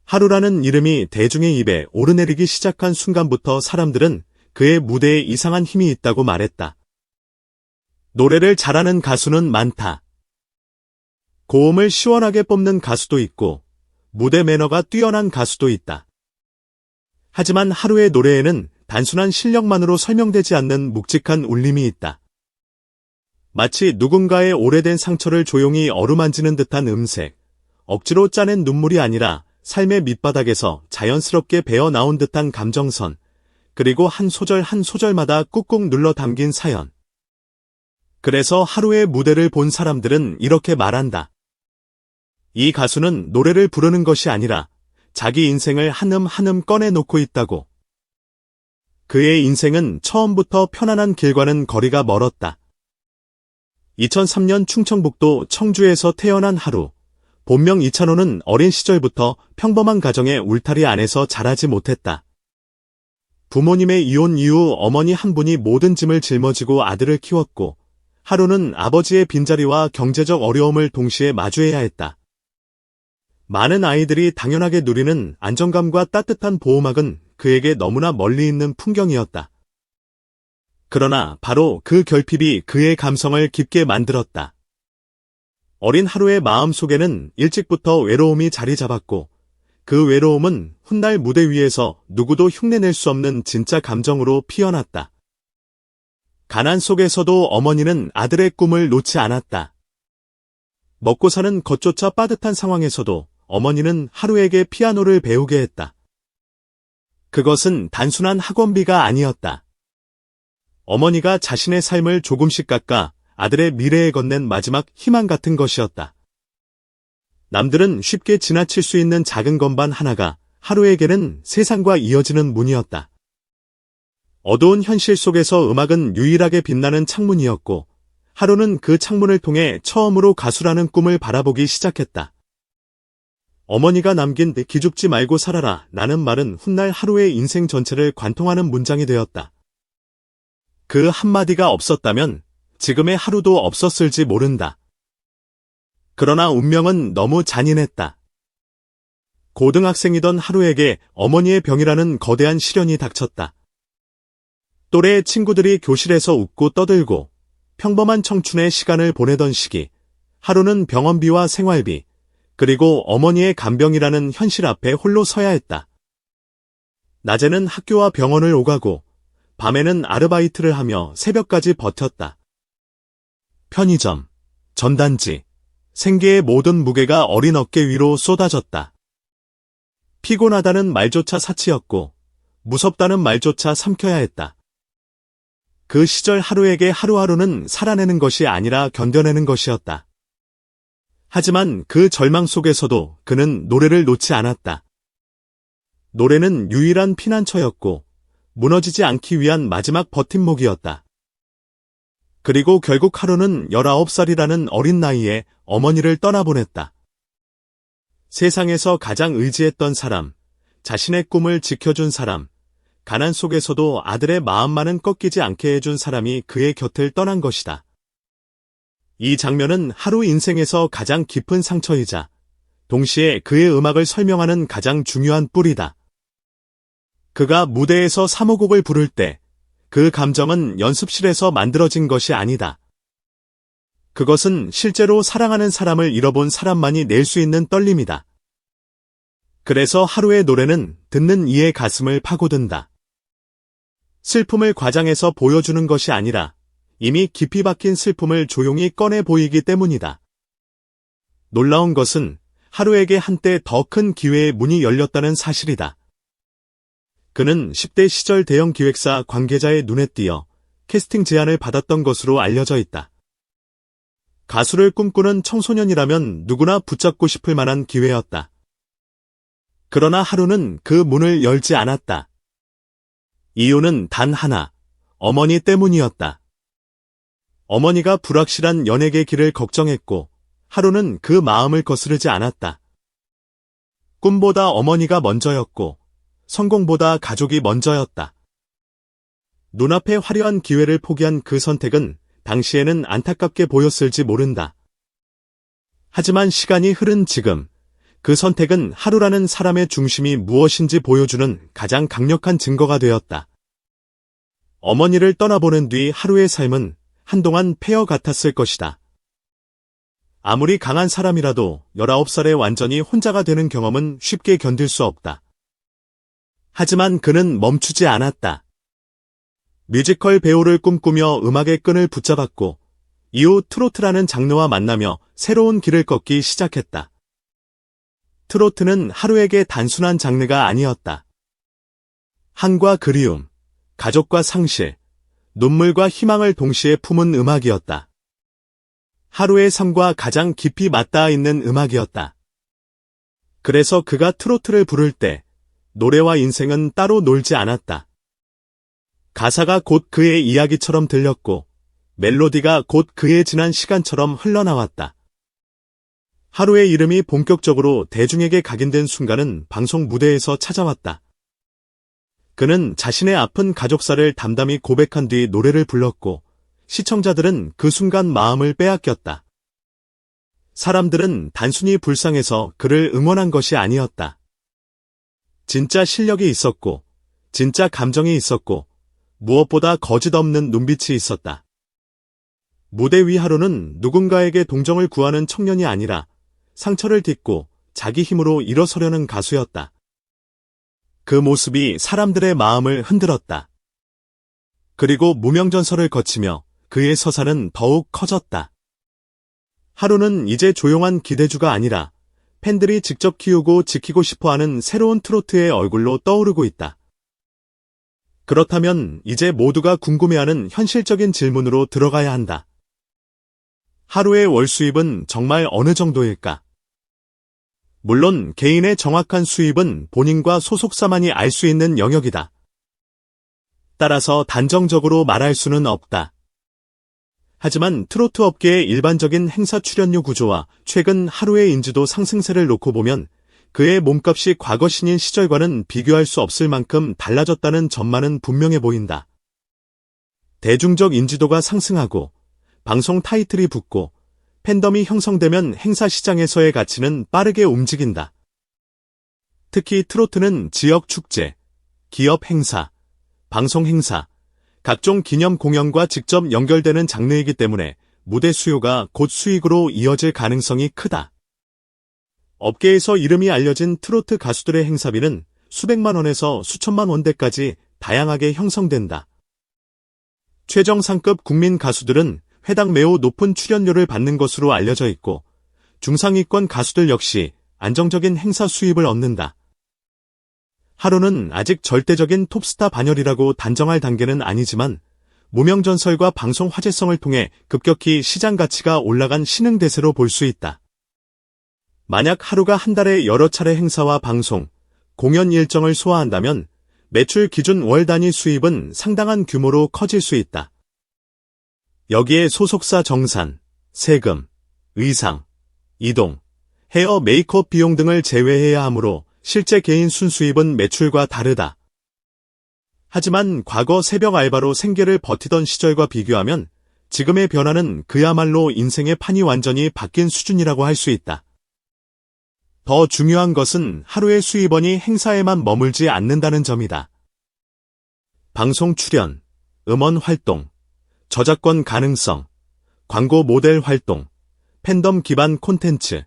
하루라는 이름이 대중의 입에 오르내리기 시작한 순간부터 사람들은 그의 무대에 이상한 힘이 있다고 말했다. 노래를 잘하는 가수는 많다. 고음을 시원하게 뽑는 가수도 있고 무대 매너가 뛰어난 가수도 있다. 하지만 하루의 노래에는 단순한 실력만으로 설명되지 않는 묵직한 울림이 있다. 마치 누군가의 오래된 상처를 조용히 어루만지는 듯한 음색, 억지로 짜낸 눈물이 아니라 삶의 밑바닥에서 자연스럽게 배어나온 듯한 감정선, 그리고 한 소절 한 소절마다 꾹꾹 눌러 담긴 사연. 그래서 하루의 무대를 본 사람들은 이렇게 말한다. 이 가수는 노래를 부르는 것이 아니라 자기 인생을 한음 한음 꺼내놓고 있다고. 그의 인생은 처음부터 편안한 길과는 거리가 멀었다. 2003년 충청북도 청주에서 태어난 하루. 본명 이찬호는 어린 시절부터 평범한 가정의 울타리 안에서 자라지 못했다. 부모님의 이혼 이후 어머니 한 분이 모든 짐을 짊어지고 아들을 키웠고, 하루는 아버지의 빈자리와 경제적 어려움을 동시에 마주해야 했다. 많은 아이들이 당연하게 누리는 안정감과 따뜻한 보호막은 그에게 너무나 멀리 있는 풍경이었다. 그러나 바로 그 결핍이 그의 감성을 깊게 만들었다. 어린 하루의 마음속에는 일찍부터 외로움이 자리 잡았고, 그 외로움은 훗날 무대 위에서 누구도 흉내낼 수 없는 진짜 감정으로 피어났다. 가난 속에서도 어머니는 아들의 꿈을 놓지 않았다. 먹고 사는 것조차 빠듯한 상황에서도 어머니는 하루에게 피아노를 배우게 했다. 그것은 단순한 학원비가 아니었다. 어머니가 자신의 삶을 조금씩 깎아 아들의 미래에 건넨 마지막 희망 같은 것이었다. 남들은 쉽게 지나칠 수 있는 작은 건반 하나가 하루에게는 세상과 이어지는 문이었다. 어두운 현실 속에서 음악은 유일하게 빛나는 창문이었고, 하루는 그 창문을 통해 처음으로 가수라는 꿈을 바라보기 시작했다. 어머니가 남긴 기죽지 말고 살아라 라는 말은 훗날 하루의 인생 전체를 관통하는 문장이 되었다. 그 한마디가 없었다면 지금의 하루도 없었을지 모른다. 그러나 운명은 너무 잔인했다. 고등학생이던 하루에게 어머니의 병이라는 거대한 시련이 닥쳤다. 또래 친구들이 교실에서 웃고 떠들고 평범한 청춘의 시간을 보내던 시기, 하루는 병원비와 생활비, 그리고 어머니의 간병이라는 현실 앞에 홀로 서야 했다. 낮에는 학교와 병원을 오가고 밤에는 아르바이트를 하며 새벽까지 버텼다. 편의점, 전단지, 생계의 모든 무게가 어린 어깨 위로 쏟아졌다. 피곤하다는 말조차 사치였고 무섭다는 말조차 삼켜야 했다. 그 시절 하루에게 하루하루는 살아내는 것이 아니라 견뎌내는 것이었다. 하지만 그 절망 속에서도 그는 노래를 놓지 않았다. 노래는 유일한 피난처였고 무너지지 않기 위한 마지막 버팀목이었다. 그리고 결국 하루는 19살이라는 어린 나이에 어머니를 떠나보냈다. 세상에서 가장 의지했던 사람, 자신의 꿈을 지켜준 사람, 가난 속에서도 아들의 마음만은 꺾이지 않게 해준 사람이 그의 곁을 떠난 것이다. 이 장면은 하루 인생에서 가장 깊은 상처이자 동시에 그의 음악을 설명하는 가장 중요한 뿌리다. 그가 무대에서 3호곡을 부를 때 그 감정은 연습실에서 만들어진 것이 아니다. 그것은 실제로 사랑하는 사람을 잃어본 사람만이 낼 수 있는 떨림이다. 그래서 하루의 노래는 듣는 이의 가슴을 파고든다. 슬픔을 과장해서 보여주는 것이 아니라 이미 깊이 박힌 슬픔을 조용히 꺼내 보이기 때문이다. 놀라운 것은 하루에게 한때 더 큰 기회의 문이 열렸다는 사실이다. 그는 10대 시절 대형 기획사 관계자의 눈에 띄어 캐스팅 제안을 받았던 것으로 알려져 있다. 가수를 꿈꾸는 청소년이라면 누구나 붙잡고 싶을 만한 기회였다. 그러나 하루는 그 문을 열지 않았다. 이유는 단 하나, 어머니 때문이었다. 어머니가 불확실한 연예계 길을 걱정했고 하루는 그 마음을 거스르지 않았다. 꿈보다 어머니가 먼저였고 성공보다 가족이 먼저였다. 눈앞에 화려한 기회를 포기한 그 선택은 당시에는 안타깝게 보였을지 모른다. 하지만 시간이 흐른 지금 그 선택은 하루라는 사람의 중심이 무엇인지 보여주는 가장 강력한 증거가 되었다. 어머니를 떠나보낸 뒤 하루의 삶은 한동안 폐허 같았을 것이다. 아무리 강한 사람이라도 19살에 완전히 혼자가 되는 경험은 쉽게 견딜 수 없다. 하지만 그는 멈추지 않았다. 뮤지컬 배우를 꿈꾸며 음악의 끈을 붙잡았고, 이후 트로트라는 장르와 만나며 새로운 길을 걷기 시작했다. 트로트는 하루에게 단순한 장르가 아니었다. 한과 그리움, 가족과 상실, 눈물과 희망을 동시에 품은 음악이었다. 하루의 삶과 가장 깊이 맞닿아 있는 음악이었다. 그래서 그가 트로트를 부를 때 노래와 인생은 따로 놀지 않았다. 가사가 곧 그의 이야기처럼 들렸고 멜로디가 곧 그의 지난 시간처럼 흘러나왔다. 하루의 이름이 본격적으로 대중에게 각인된 순간은 방송 무대에서 찾아왔다. 그는 자신의 아픈 가족사를 담담히 고백한 뒤 노래를 불렀고 시청자들은 그 순간 마음을 빼앗겼다. 사람들은 단순히 불쌍해서 그를 응원한 것이 아니었다. 진짜 실력이 있었고, 진짜 감정이 있었고, 무엇보다 거짓 없는 눈빛이 있었다. 무대 위 하루는 누군가에게 동정을 구하는 청년이 아니라 상처를 딛고 자기 힘으로 일어서려는 가수였다. 그 모습이 사람들의 마음을 흔들었다. 그리고 무명전설을 거치며 그의 서사는 더욱 커졌다. 하루는 이제 조용한 기대주가 아니라 팬들이 직접 키우고 지키고 싶어하는 새로운 트로트의 얼굴로 떠오르고 있다. 그렇다면 이제 모두가 궁금해하는 현실적인 질문으로 들어가야 한다. 하루의 월 수입은 정말 어느 정도일까? 물론 개인의 정확한 수입은 본인과 소속사만이 알 수 있는 영역이다. 따라서 단정적으로 말할 수는 없다. 하지만 트로트 업계의 일반적인 행사 출연료 구조와 최근 하루의 인지도 상승세를 놓고 보면 그의 몸값이 과거 신인 시절과는 비교할 수 없을 만큼 달라졌다는 점만은 분명해 보인다. 대중적 인지도가 상승하고 방송 타이틀이 붙고 팬덤이 형성되면 행사 시장에서의 가치는 빠르게 움직인다. 특히 트로트는 지역 축제, 기업 행사, 방송 행사, 각종 기념 공연과 직접 연결되는 장르이기 때문에 무대 수요가 곧 수익으로 이어질 가능성이 크다. 업계에서 이름이 알려진 트로트 가수들의 행사비는 수백만 원에서 수천만 원대까지 다양하게 형성된다. 최정상급 국민 가수들은 회당 매우 높은 출연료를 받는 것으로 알려져 있고 중상위권 가수들 역시 안정적인 행사 수입을 얻는다. 하루는 아직 절대적인 톱스타 반열이라고 단정할 단계는 아니지만 무명전설과 방송 화제성을 통해 급격히 시장 가치가 올라간 신흥대세로 볼 수 있다. 만약 하루가 한 달에 여러 차례 행사와 방송, 공연 일정을 소화한다면 매출 기준 월 단위 수입은 상당한 규모로 커질 수 있다. 여기에 소속사 정산, 세금, 의상, 이동, 헤어 메이크업 비용 등을 제외해야 하므로 실제 개인 순수입은 매출과 다르다. 하지만 과거 새벽 알바로 생계를 버티던 시절과 비교하면 지금의 변화는 그야말로 인생의 판이 완전히 바뀐 수준이라고 할 수 있다. 더 중요한 것은 하루의 수입원이 행사에만 머물지 않는다는 점이다. 방송 출연, 음원 활동, 저작권 가능성, 광고 모델 활동, 팬덤 기반 콘텐츠,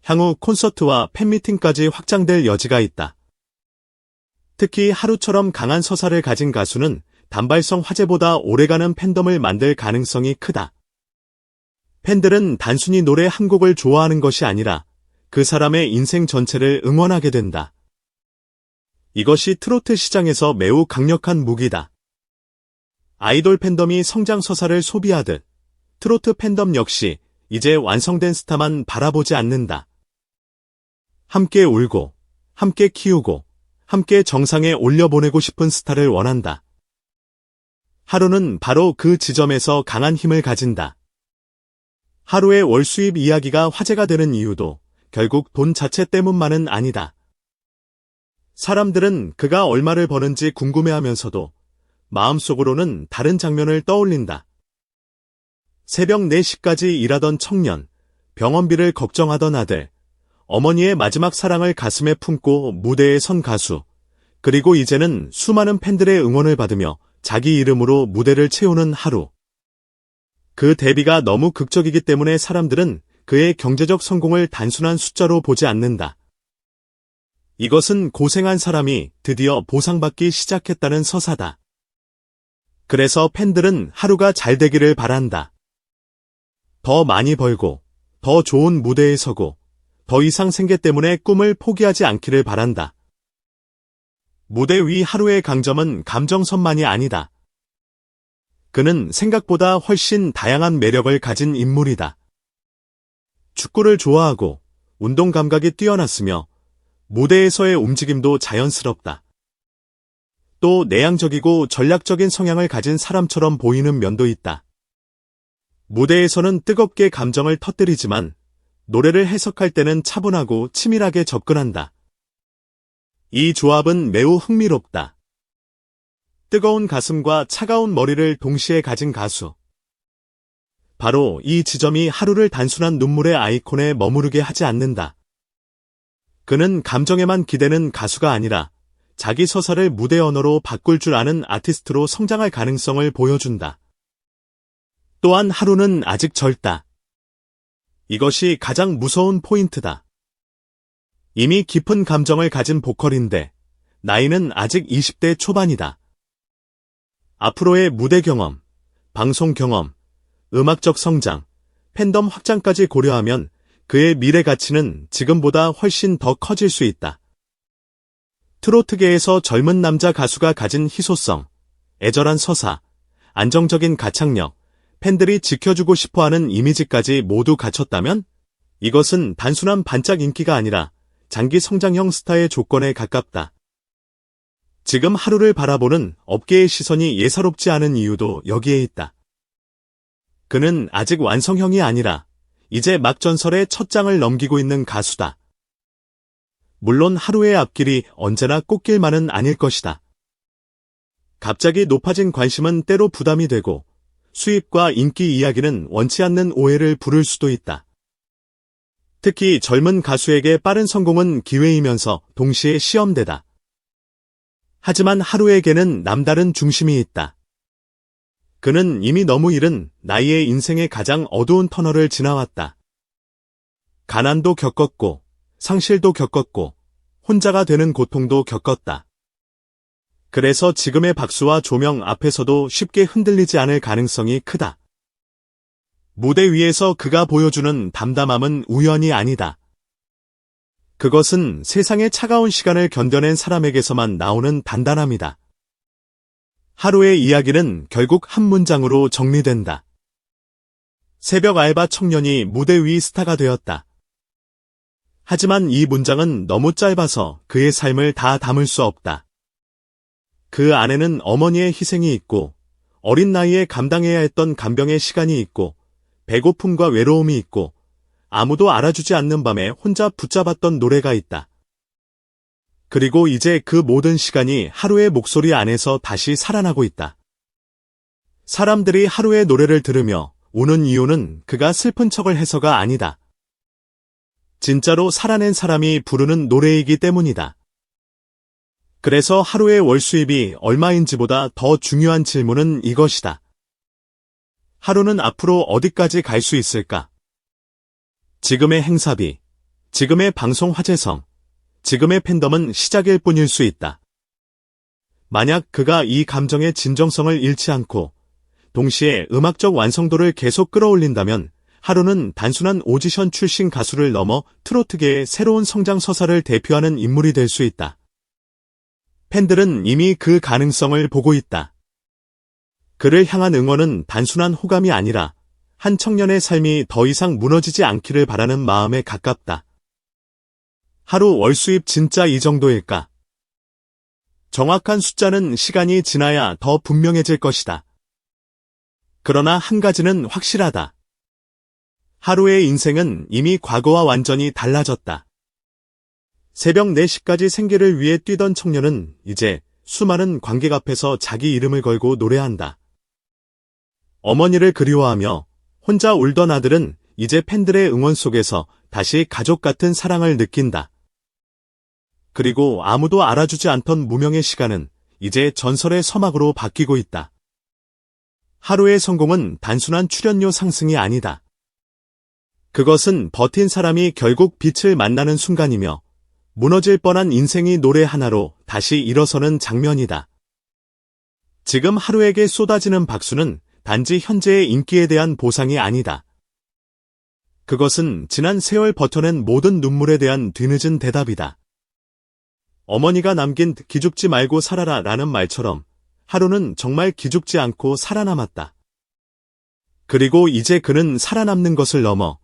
향후 콘서트와 팬미팅까지 확장될 여지가 있다. 특히 하루처럼 강한 서사를 가진 가수는 단발성 화제보다 오래가는 팬덤을 만들 가능성이 크다. 팬들은 단순히 노래 한 곡을 좋아하는 것이 아니라 그 사람의 인생 전체를 응원하게 된다. 이것이 트로트 시장에서 매우 강력한 무기다. 아이돌 팬덤이 성장 서사를 소비하듯 트로트 팬덤 역시 이제 완성된 스타만 바라보지 않는다. 함께 울고, 함께 키우고, 함께 정상에 올려보내고 싶은 스타를 원한다. 하루는 바로 그 지점에서 강한 힘을 가진다. 하루의 월 수입 이야기가 화제가 되는 이유도 결국 돈 자체 때문만은 아니다. 사람들은 그가 얼마를 버는지 궁금해하면서도 마음속으로는 다른 장면을 떠올린다. 새벽 4시까지 일하던 청년, 병원비를 걱정하던 아들, 어머니의 마지막 사랑을 가슴에 품고 무대에 선 가수. 그리고 이제는 수많은 팬들의 응원을 받으며 자기 이름으로 무대를 채우는 하루. 그 데뷔가 너무 극적이기 때문에 사람들은 그의 경제적 성공을 단순한 숫자로 보지 않는다. 이것은 고생한 사람이 드디어 보상받기 시작했다는 서사다. 그래서 팬들은 하루가 잘 되기를 바란다. 더 많이 벌고, 더 좋은 무대에 서고, 더 이상 생계 때문에 꿈을 포기하지 않기를 바란다. 무대 위 하루의 강점은 감정선만이 아니다. 그는 생각보다 훨씬 다양한 매력을 가진 인물이다. 축구를 좋아하고 운동 감각이 뛰어났으며 무대에서의 움직임도 자연스럽다. 또 내향적이고 전략적인 성향을 가진 사람처럼 보이는 면도 있다. 무대에서는 뜨겁게 감정을 터뜨리지만 노래를 해석할 때는 차분하고 치밀하게 접근한다. 이 조합은 매우 흥미롭다. 뜨거운 가슴과 차가운 머리를 동시에 가진 가수. 바로 이 지점이 하루를 단순한 눈물의 아이콘에 머무르게 하지 않는다. 그는 감정에만 기대는 가수가 아니라 자기 서사를 무대 언어로 바꿀 줄 아는 아티스트로 성장할 가능성을 보여준다. 또한 하루는 아직 젊다. 이것이 가장 무서운 포인트다. 이미 깊은 감정을 가진 보컬인데 나이는 아직 20대 초반이다. 앞으로의 무대 경험, 방송 경험, 음악적 성장, 팬덤 확장까지 고려하면 그의 미래 가치는 지금보다 훨씬 더 커질 수 있다. 트로트계에서 젊은 남자 가수가 가진 희소성, 애절한 서사, 안정적인 가창력, 팬들이 지켜주고 싶어하는 이미지까지 모두 갖췄다면 이것은 단순한 반짝 인기가 아니라 장기 성장형 스타의 조건에 가깝다. 지금 하루를 바라보는 업계의 시선이 예사롭지 않은 이유도 여기에 있다. 그는 아직 완성형이 아니라 이제 막 전설의 첫 장을 넘기고 있는 가수다. 물론 하루의 앞길이 언제나 꽃길만은 아닐 것이다. 갑자기 높아진 관심은 때로 부담이 되고 수입과 인기 이야기는 원치 않는 오해를 부를 수도 있다. 특히 젊은 가수에게 빠른 성공은 기회이면서 동시에 시험대다. 하지만 하루에게는 남다른 중심이 있다. 그는 이미 너무 이른 나이에 인생의 가장 어두운 터널을 지나왔다. 가난도 겪었고, 상실도 겪었고, 혼자가 되는 고통도 겪었다. 그래서 지금의 박수와 조명 앞에서도 쉽게 흔들리지 않을 가능성이 크다. 무대 위에서 그가 보여주는 담담함은 우연이 아니다. 그것은 세상의 차가운 시간을 견뎌낸 사람에게서만 나오는 단단함이다. 하루의 이야기는 결국 한 문장으로 정리된다. 새벽 알바 청년이 무대 위 스타가 되었다. 하지만 이 문장은 너무 짧아서 그의 삶을 다 담을 수 없다. 그 안에는 어머니의 희생이 있고, 어린 나이에 감당해야 했던 간병의 시간이 있고, 배고픔과 외로움이 있고, 아무도 알아주지 않는 밤에 혼자 붙잡았던 노래가 있다. 그리고 이제 그 모든 시간이 하루의 목소리 안에서 다시 살아나고 있다. 사람들이 하루의 노래를 들으며 우는 이유는 그가 슬픈 척을 해서가 아니다. 진짜로 살아낸 사람이 부르는 노래이기 때문이다. 그래서 하루의 월 수입이 얼마인지보다 더 중요한 질문은 이것이다. 하루는 앞으로 어디까지 갈 수 있을까? 지금의 행사비, 지금의 방송 화제성, 지금의 팬덤은 시작일 뿐일 수 있다. 만약 그가 이 감정의 진정성을 잃지 않고 동시에 음악적 완성도를 계속 끌어올린다면 하루는 단순한 오디션 출신 가수를 넘어 트로트계의 새로운 성장 서사를 대표하는 인물이 될 수 있다. 팬들은 이미 그 가능성을 보고 있다. 그를 향한 응원은 단순한 호감이 아니라 한 청년의 삶이 더 이상 무너지지 않기를 바라는 마음에 가깝다. 하루 월 수입 진짜 이 정도일까? 정확한 숫자는 시간이 지나야 더 분명해질 것이다. 그러나 한 가지는 확실하다. 하루의 인생은 이미 과거와 완전히 달라졌다. 새벽 4시까지 생계를 위해 뛰던 청년은 이제 수많은 관객 앞에서 자기 이름을 걸고 노래한다. 어머니를 그리워하며 혼자 울던 아들은 이제 팬들의 응원 속에서 다시 가족 같은 사랑을 느낀다. 그리고 아무도 알아주지 않던 무명의 시간은 이제 전설의 서막으로 바뀌고 있다. 하루의 성공은 단순한 출연료 상승이 아니다. 그것은 버틴 사람이 결국 빛을 만나는 순간이며 무너질 뻔한 인생이 노래 하나로 다시 일어서는 장면이다. 지금 하루에게 쏟아지는 박수는 단지 현재의 인기에 대한 보상이 아니다. 그것은 지난 세월 버텨낸 모든 눈물에 대한 뒤늦은 대답이다. 어머니가 남긴 기죽지 말고 살아라 라는 말처럼 하루는 정말 기죽지 않고 살아남았다. 그리고 이제 그는 살아남는 것을 넘어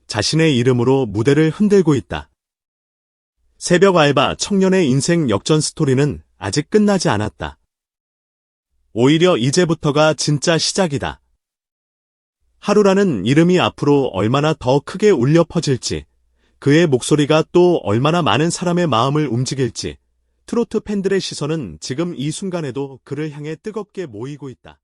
자신의 이름으로 무대를 흔들고 있다. 새벽 알바 청년의 인생 역전 스토리는 아직 끝나지 않았다. 오히려 이제부터가 진짜 시작이다. 하루라는 이름이 앞으로 얼마나 더 크게 울려 퍼질지, 그의 목소리가 또 얼마나 많은 사람의 마음을 움직일지, 트로트 팬들의 시선은 지금 이 순간에도 그를 향해 뜨겁게 모이고 있다.